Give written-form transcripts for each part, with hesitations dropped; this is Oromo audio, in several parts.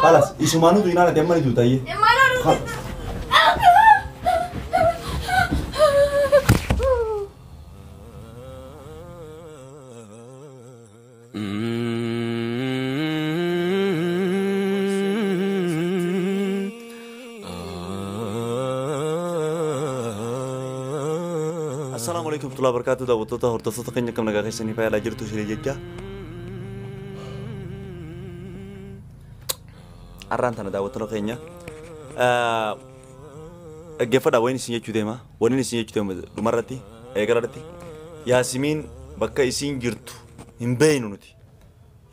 خلاص يسمانو دوينا ندمر دوتاي السلام عليكم ورحمة الله وبركاته. دعوتنا هرتاسة كنيا كم نجاح سني فعلا جرتو سري جدا. أران ثنا دعوتنا كنيا. جفدا وين سيني جودة ما وين سيني جودة مرتي إيجارتي. ياسمين بكا يسين جرتو هم بينو نتي.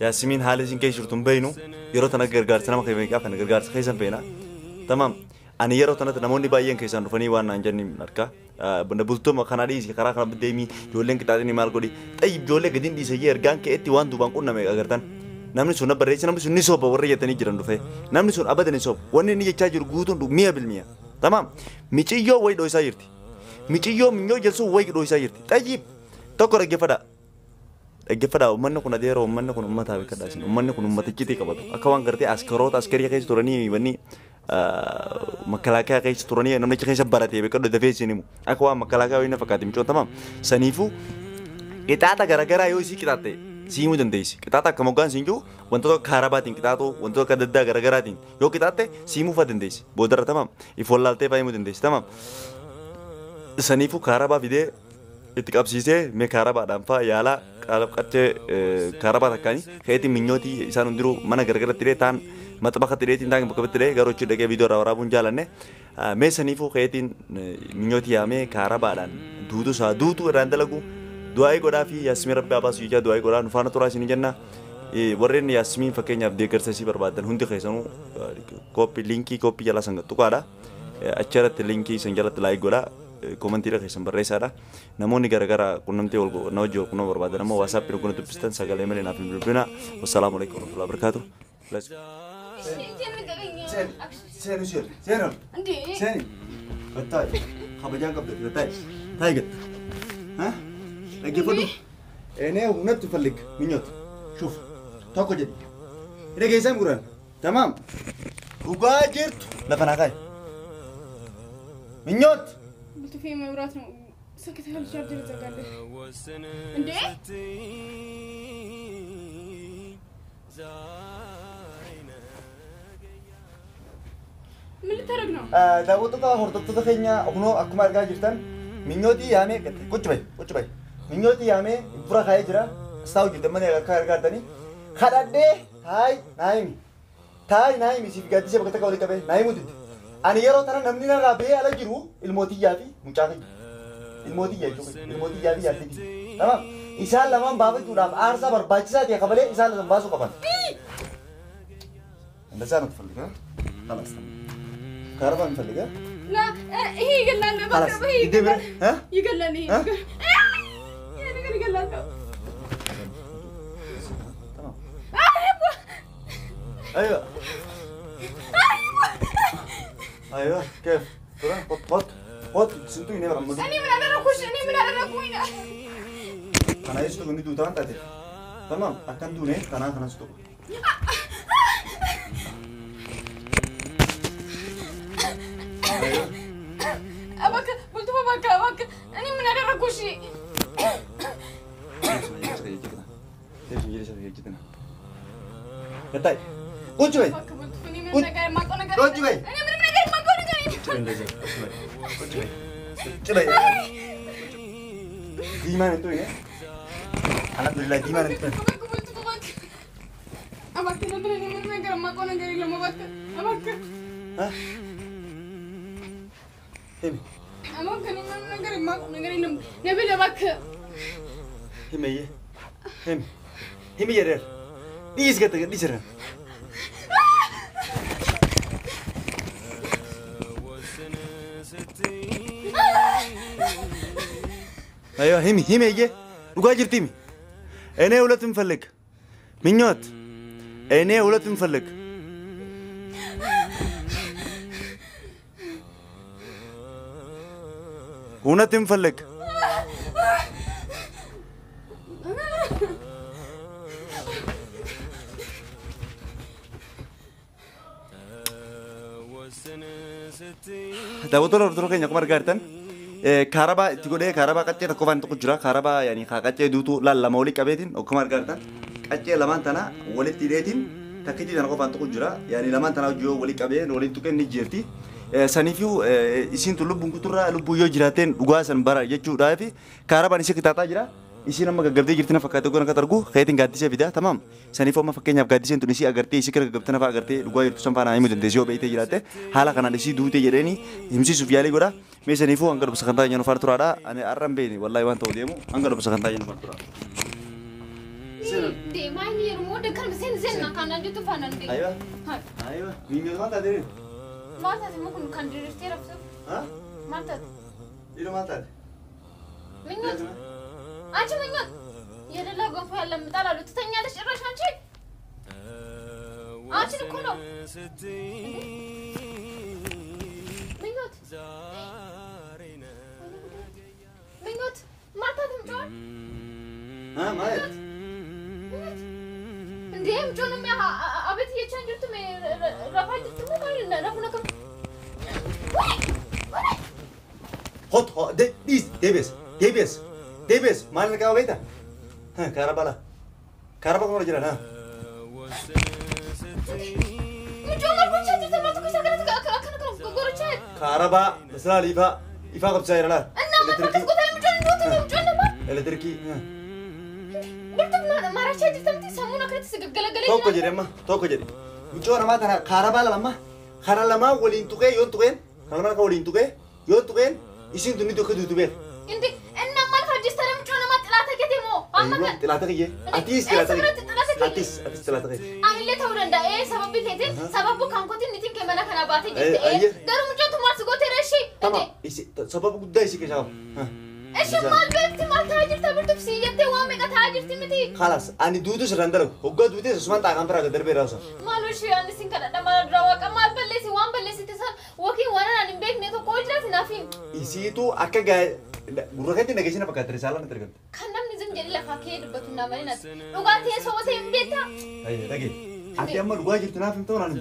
ياسمين حالي سين كيس جرتو بينو. يرو ثنا غرغار ثنا ما كيفين كافن غرغار كيسان بينا. تمام. أنا يرو ثنا نموني بايين كيسان رفني وانا أنجني نركا. بنا بولتو ما خنادي سي خرا خرا بديمي جولين كتادي نمال كودي طيب جولة قدين دي سيجي أرجان كأتي وان دوبان كنا مي أقدرتن نامني سونا بريش نامني سوني صوب ورية تاني جيران دفع نامني سون أبدا نصوب واني نيجي تاجر غوتون دو 100% تمام ميشي يو وايد دويسا يرتي ميشي يو منيو جلسو وايد دويسا يرتي طيب تكور أجفدا ومن نكون أدير ومن نكون أمة تابع كداسين ومن نكون أمة تجتي كبادو أكوان كرتي أسكروت أسكريا كيس توراني بني makalaka kayak turunnya namanya kayak sebarat ya, bekerja di face ini mu. Aku makalaka ini fakati mu, contoh mam. Sanifu kita tak gara-gara yo sih kita teh, sih mu jendela sih. Kita tak kemogan sinju, untuk karabatin kita tuh, untuk kadeda gara-gara tin. Yo kita teh sih mu fatin deh, bodar tamam. Ifolal teh pakai mu jendela tamam. Sanifu karaba vide, itikap sih sih, me karaba dampa yala kalau kacce karaba takani, kayak tim minyoti, isan undiru mana gara-gara tiretan. mata bakal tidak tentang bukan betul garu cuci dek video rawa pun jalan me sanifu kayatin minyoti ame karabadan dudu sa dudu randa lagu dua ekor afi Yasmin rabbi abbas yuja dua ekor nufana turasi ni jenna warren Yasmin fakenya abdekar sesi berbadan hundi kaisanu kopi linki kopi jala sangat tu ada acara linki senjala telai gora komentar kaisan berresa ada namun gara-gara kunam te olgo nojo kuno berbadan nama WhatsApp itu kuno tupistan segala email nafim berbina wassalamualaikum warahmatullahi wabarakatuh. Sen usia, sen. Sen. Betul. Kamu jangan kabur, betul. Tiger. Hah? Lagi apa tu? Ini hunat tu falik, minyot. Shuf. Takut jadi. Ini kisah murah. Tamam. Ubajir. Lepas nak kai. Minyot. Betul film berat. Sakit hal syarjir terkadang. Ande? ملي ترقنا داوود تطا هرتط تخينيا أكنو أكمل رجع جرتن منيوتي يامي كوتش باي منيوتي يامي برا خايج را استاو جرتن من يغكر رجع تاني خدادة هاي نايمي سيف قادي سيف كتك أولي كبه نايمو تدي أنا يرو ترى نمنينا رابيه على جرو الموتي يافي مشاكل الموتي يافي يافي تمام إنسان لما بابا جورام أرسا برباجسا دي قبله إنسان لما باسو كمان بس أنا تفلك خلاص كهرباء مفلقة؟ لا هي قلنا بكره هي قلنا ها؟ يقلني يعني قلنا تمام ايوه كيف؟ ترى قط سنتو هنا رمضان أنا من هذا نخش أنا من هذا نكوينا أنا يشتغل مني دوتان تاتي تمام أكن دونه كنا ستوك أباك قلت أباك أنا من هذا نخشي كتاي قلت شوي قلت شوي coba ya. Di mana itu ya? Alhamdulillah di mana itu? Abak kita berani menegar makan negeri lama abak. Hah? Ini. Abak kini menegar makan negeri lama. Nabi abak. Ini ya. Ini ya der. Dis kata di sana. ايوه همي يجي وقاجر تيمي انا ولا تنفلك منيوت انا ولا تنفلك ونا تنفلك daawwattoota hordoftoota keenya akkuma argaa jirtan kaarabaa itti godhee kaarabaa qaccee tokko faan tokko jira kaarabaa yaani qaccee duutuu lama walii qabeetiin akkuma argaa jirtan qaccee lamaan tana walitti hidheetiin takkitii tana qofaan tokko jira yaani lamaan tana hojii walii qabee waliin tuqee ni jirti saniifuu isiin tu lubbuun kuturraa lubbuu yoo jiraateen dhugaa san bara jechuudhaa fi kaarabaan isii qixaaxaa jira isin amma gaggabdee jirti na fakkaate goona akka targu keetiin gaaddisee fidaa tamam saniif amma fakkeenyaaf gaaddiseen tun isii agartee isii kira gaggabtee nafa agartee dhugaa jirtu san faana himuu dandeessi yoo beeytee jiraatte haala kanaan isii duutee jedheeni himsiisuuf yaalii godha mee saniifuu hanga dhufsa kan taa'e nufaar turaadha ani arran beeni wallaahi waan ta'u deemu hanga dhufsa kan taa'e nufaar turaa. Deemaa inni yeroo mooda kan seen kanaan jettu faanaan deemu. Ayiwa ayiwa miimii maal taate deemu. Maal taate immoo kun kan diriirtee rabsu. Maal taate. Dhiiroo maal taate. Minyoota. Anchi minyoota. Yeedalaa gonfoo yaallan mixaalaa lutti tanyaalas cirrash anchi. Anchi ni kunoo. Minyoota. Minyoota. Maal taate mucaan. Maal. Ndee mucaan ummee abeti jechaan jirtu mee rafaa jirtu moo maali rafuna kam. Hot Debes maal nagaa beekta kaarabala kaaraba kuma jira na mucaan maal gochaa jirtu maal tokko isaa kanatti akkana gorochaa kaaraba misaal ifaa qabsaa jira laa annaa maal gootee mucaan duutu mucaan nama elektirikii birtuu marachaa jirtu miti sammuun akkanatti si gaggalaagalee tokko jedhe mucoo namaa tana kaarabaa lama kana lamaa waliin tuqee yoon tuqeen kana lamaa akka waliin tuqee yoon tuqeen isiin tunni tokko duutu beek indi innaa maal rajistara mucoo namaa xilaata gate moo amma kan xilaata kiyye atis xilaata kiyye anillee ta'uu danda'a sababbi keetiin sababbu kan kootiin nitiin kee mana kana baatee jirte garuu mucaan tu maal si gootee reeshii sababa guddaa isii keessaa Eshi maal beekti maal ta'aa jirta birtuuf si jettee waan meeqa ta'aa jirti miti. Khalas ani duutu sirraan dalagu hoggaa duutee sumaan xaaqaan biraa gad darbee raawsa. Maal ishee ani sin kadhadha maal duraa waaqa maal balleessi waan balleessite san wakiin waan ani hin beekne tokko jiraati naaf hin. Isiitu akka gurra keetti nageessina fakkaate risaalaan itti argamte. Kan namni zim jedhi lafaa kee dubbatu naa malee natti dhugaatii sobatee hin beektaa. Dhagee ati amma dhugaa jirtu naaf hin ta'u naan.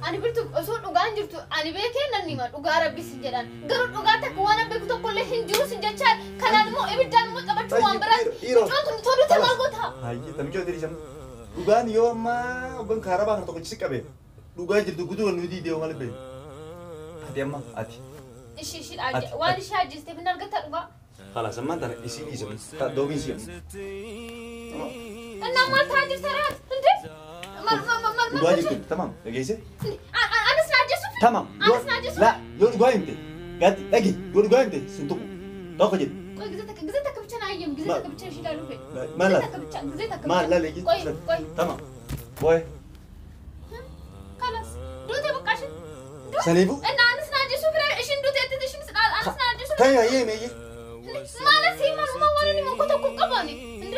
Ani birtu osoo dhugaan jirtu ani beekee nan nima dhugaa rabbis jedhan garuu dhugaa takka waan beeku tokkollee hin jiru sin jechaa kanaan immoo ibiddaan immoo qabachuu waan biraati mucoon tun tolute maal goota hayyee tamchoo tirii sam dhugaan yoo amma obban kaarabaa kana tokko si qabe dhugaa jirtu guutuu wal nuti deemu maal beeku ati amma ati ishi waan ishee ajjeesteef hin argata dhugaa haala sammaan tana isiin isa doobiin si innaa maal ta'aa jirta raat hinde dhugaa jirtu tamam dhageesse anas na ajjeesuuf tamam la yoo dhugaa himte gati dhagi yoo dhugaa himte sin tuqu tokko jedhu ቆይ ጊዜ ተከ ብቻ ነው አየም ጊዜ ተከ ብቻ ይሽላሉ ፈ ማለት ጊዜ ተከ ማን ላ ለጊ ቆይ tamam ወይ خلاص ዱቴ በቃሽ ሰሊቡ እና አነስ ና ajjeesuuf እሺን ዱቴ እትሽን ስራ አነስ ና ajjeesuuf ከያ የሜይ ማለት ሲማር ማዋለኒ ሞኮ ተኮ ቀባኒ እንዴ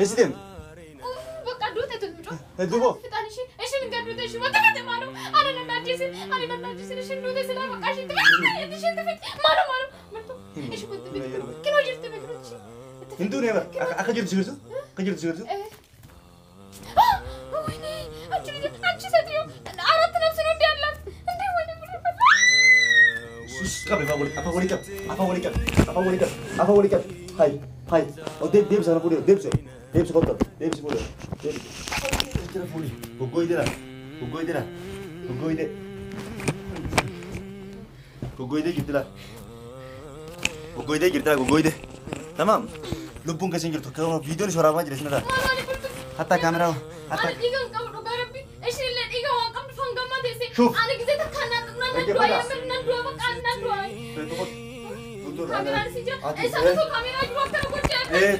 እስደም በቃ ዱቴ ትምጮ ዱቦ ፍጣንሽ እሺን ገዱቴ እሺ ወተከተ ማሉ አለና ajjeesin እሺን ዱቴ ስላ በቃሽ እሺን ተፈት ማሉ ايش كنت بتقول؟ كانوا جبت بكرتش هندوني يا بقى اخجل سيرتو اخجل سيرتو ويني اجي ساتيو عرفت نفسي ودي الله انت وين قبل افاوليك هاي او ديب سنه بودي ديب سكوت ديب سكوت تلفوني وقوي دي جبت لها gogoide tamam lubbuun keessa jirtu akka viidiyoon shoraa waan jireenya dha hatta kaameraa hatta ani dhiiga qabu dhugaa rabbi ishillee dhiiga waan qabdu fangamma teesse Shuf. ani gisee takka naa qabnaa nan du'a yamir nan du'a bakka nan du'a kaameraan si jira isa osoo kaameraa jiru akka gochee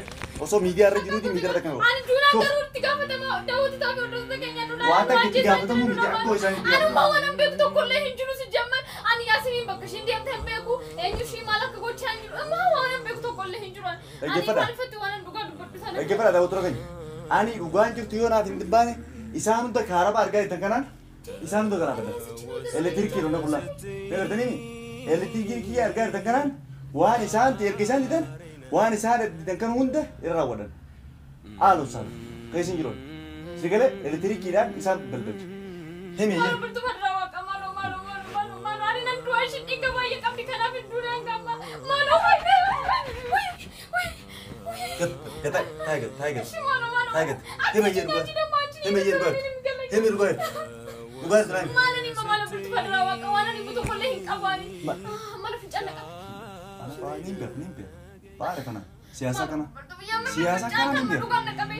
osoo miidiyaa irra jiruuti miidiyaa irra kan ani duulaa garuu itti gaafatama daawwiti taa'ee hordoftoota keenya nulaa waan takka itti gaafatamu miidiyaa akkoo isaanii ani maa waan beeku tokkollee hin jiru si jamma ani yaasimiin bakka ishiin deemte hin beeku eenyu ishii maal akka gochaa hin jiru maa waan beeku tokkollee hin jiru ani maalifatti waan dhugaa dubbadhu sana dhaggeeffadha daawwattoota keenya ani dhugaan jirtu yoo naaf hin dhibbaane isaan hunda kaaraba argaa jirtan kanaan isaan hunda kanaa fedhan elektirikii hunda bullaa dagartanii elektirikii argaa jirtan kanaan waan isaan erga isaan didan waan isaan didan kan hunda irra raawwadhan haalu isaan keessin jiruun sigale elektirikiidhaan isaan balbalchu himi maal birtu fadraa waaqa maal Mashin dinga baay'ee qabdi kanaaf hin duraan gamma. Maaloo fayyee. Tiger. Hemi yerba. Dugas ran. Maalani mala bultu fadra waqa waanani butu kolle hin qabani. Mala fincana qaba. Nimbe. Baara kana. Siyaasa kana. Nimbe.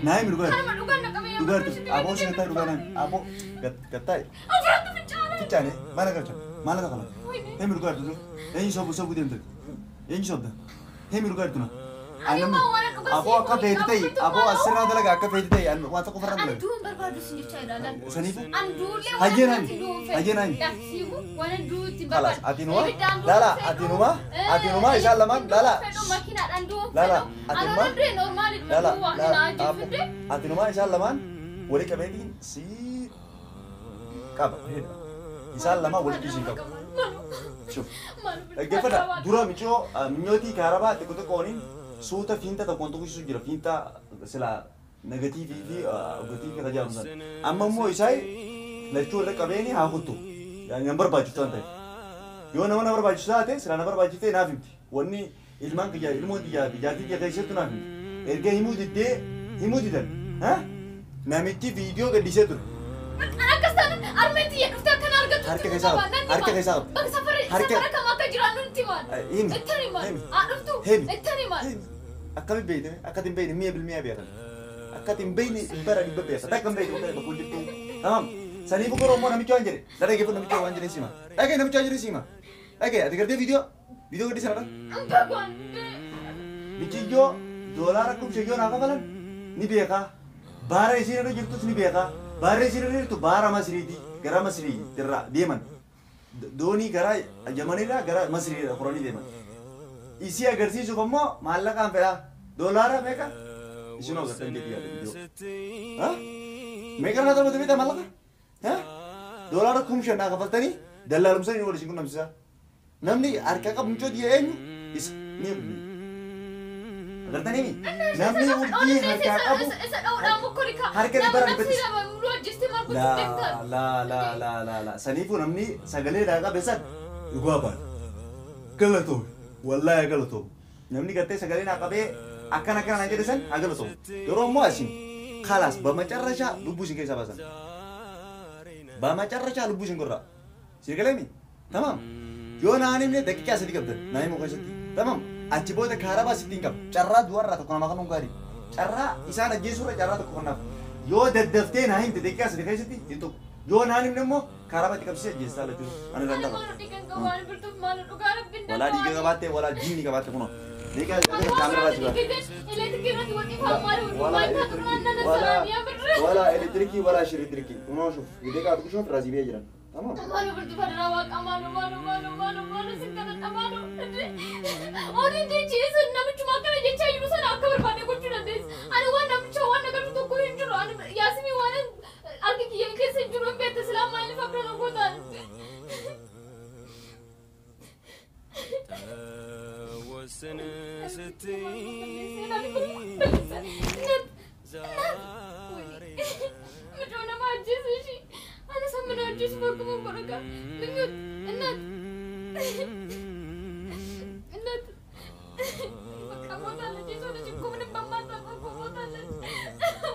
Naay mirgo. Dugar abo seta dugaran. Abo gattai. Afratu fincana. Fincane. Mala kana. Hemi mirgo ardu. Eni sobu dem. Eni sobda. Hemi mirgo ardu na. Abo akka feetitay abo asirraa dalaga akka feetitay waan tokko farra dalaga anduun barbaadu sin jecha ilaala saniifu anduulee hayyenaan dasiibu waan anduutti kalas barbaadu atinuma isaan lamaan lala makiinaadhaan duun lala atinuma normaali atinuma isaan lamaan wali qabeetiin si qaba isaan lamaan wali kisii qaba shuf geeffadha dura minyootii kaarabaa xiqqoo qooniin suuta finta ta kontu kusu jira finta sila negative fi positive ka jamu san amma mo isai lachuu le qabeni ha hutu yani number baju tante yo number baju saate sila number baju te na fimti wonni ilman kiya ilmo diya bijati ke gaisatu na erge himu didan ha namitti video ga disetu akasan armeti yakufta kan argatu harke kaisa harke kama ka jiranu timan ettani man aduftu ettani man akkami beeyte akkatin beeyne 100% beekan akkatin beeyne bara dibba beesa takkan beeyte uta bakku jittu tamam saniifu goro mo namicho anjere dada gefu namicho anjere sima dage namicho anjere sima dage ati garte video gadi sana bichijo dolara kum sheyo na kafalan ni beeka bara isire jirtu ni beeka bara isire jirtu bara masridi gara masri dirra deman doni gara jamanira gara masri qurani deman isi agarsiisu kammo maallaqaan fedha doolaara meeqa isinoo gartan jedhi yaada video ha meeqa na darbate bita maallaqa ha doolaara kum shan kafaltanii dallaalumsanii wal isin qunnamsiisa namni harka qabumchoo diya eenyu isa ni agartanii namni urjii harka qabu harka dibara dibbatis la saniifu namni sagalee daaqa beesan dhugaa baadha galatoo والله غلطو نمني قتي سغالين عقبه اكن نجدسن اغلطو يرومو اسين خلاص بمጨረሻ ልቡሽን ከይሳባሰን በመጨረሻ ልቡሽን ቆራ ሲገለሚ تمام ዮናንም ደቂቃ ሲገበል ናይ ሞከሰቲ تمام አቺ ቦተ ካራባ ሲቲንቀብ ጨራ ዱወራ ተኮና ማከኑ ጋሪ ጨራ ኢሳን አጄሱረ ጨራ ተኮና ዮ ደደፍቴ ናይን ደቂቃ ሲከይሰቲ ይቶ ዮናንም ደሞ ካራባ ተቀብሰ ጀሳለቱ አነ ለንዳ ولا دي كباتة ولا جيني كباتة كنا ديكا كاميرا بس ولا إلكتريكي ولا شريدريكي كنا شوف ديكا تشوف رازي بيجرا تمام أمانو برضو فرنا واق أمانو سكنا أمانو أودي تيجي سنة بتشوف كنا جيتشا يروسنا أكبر باني كل شيء نديس أنا وانا بتشوف وانا كنا تقول إنجلو أنا ياسمي وانا أركي كيان كيس إنجلو بيت سلام ما إني فكرنا قوتان مجونا ما أجلسي أنا سمنا أجلس فوقكم وبركة منيوت النات بكامو تالا جيسو نجيبكم من بماتا بكامو تالا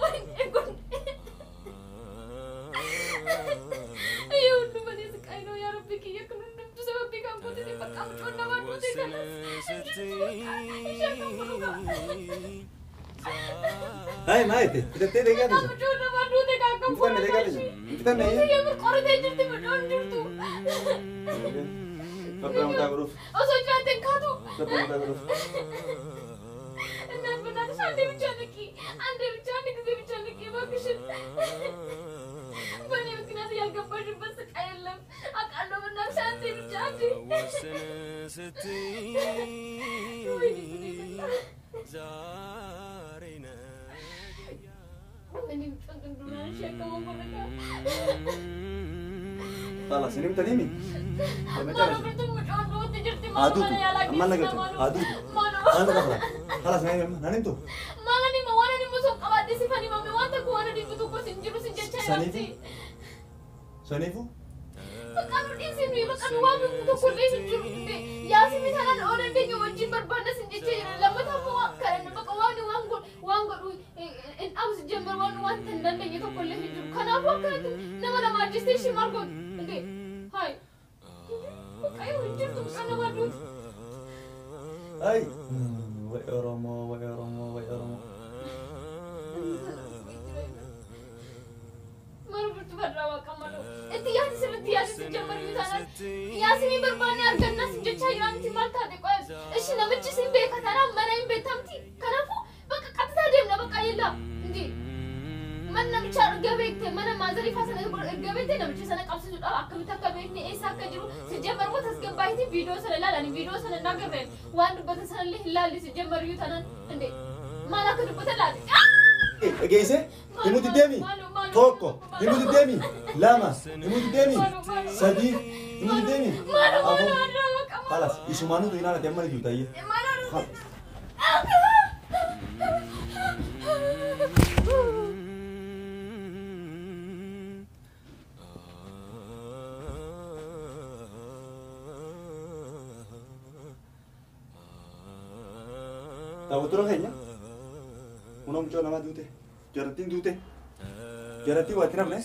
وين يكون أيوه نبني سكاينو يا ربي كي يكونون نبتو سبب بكام كوتي بكامو جونا ما دوتي كلاس هاي ما هي تدتي ديكا بكامو جونا ما دوتي كاكم فونا kita nih يا برقورة تجرتي بدون جرتو Sabram tagruf أصلا تنكاتو Sabram tagruf أنا بنات شاندي بجانكي عندي بجانكي ما كشت بني بكناس يالقبش بس كايلم أكانو بنات شاندي بجانكي بني بجانكي دونان شاكا وبركة خلاص ini tadi nih Mana bertemu jodoh terjadi adu tuh mana gitu adu mana kakak خلاص nani tuh Mana nih mau nih masuk awak di sini mami wanta ku ana di tuku sinjiru sinjat cahaya Sanifu Kamu di sini أنا وامي متقول ليه الجرم يا سيدي أنا الأولى اللي يوجي بربنا سنجتي لما تفوا كأنه بقى وانقول إن أوز جمر وان تندل لي تقول ليه الجرم كان أبوك نما ما جستي شيء مرقون إنتي هاي أيوة الجرم أنا ما أدري أي ويا رما ويا رما ويا رما مربوط برا وكملوا انت يا سيدي يا سيدي جمر يوتانا يا سيدي برباني ارجعنا سنجتها يرانتي مالتا دقائق ايش نمجي سين بيكا تانا منايم بيتامتي كنافو بقى قطتا ديمنا بقى يلا انتي من نمشي ارجبيت من ما زري فاسن ارجبيت نمشي سنه قبس جدا اكمتا كبيتني اي ساكجرو سجمر وتسكبايتي فيديو سنلالاني فيديو سنناغرن واند بتسنلي هلالي سجمر يوتانا اندي مالك دبتلاتي جيسه يموت دمي توكو يموت دمي لاما يموت دمي سدي يموت دمي خلاص يسمانو تو ينالا دمر جوتا يي tahu terus kayaknya unong cok nama dute jaratin dute jarati watina ne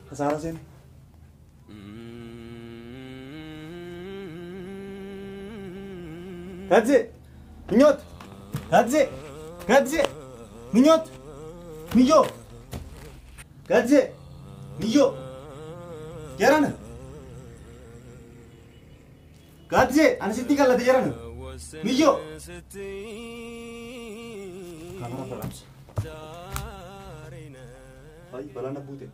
kasara sene Gadzi minyot Gadzi minyot mijo Gadzi mijo Yarana Gadzi ana sitti kala de yarana mijo kamera balance ay balana bute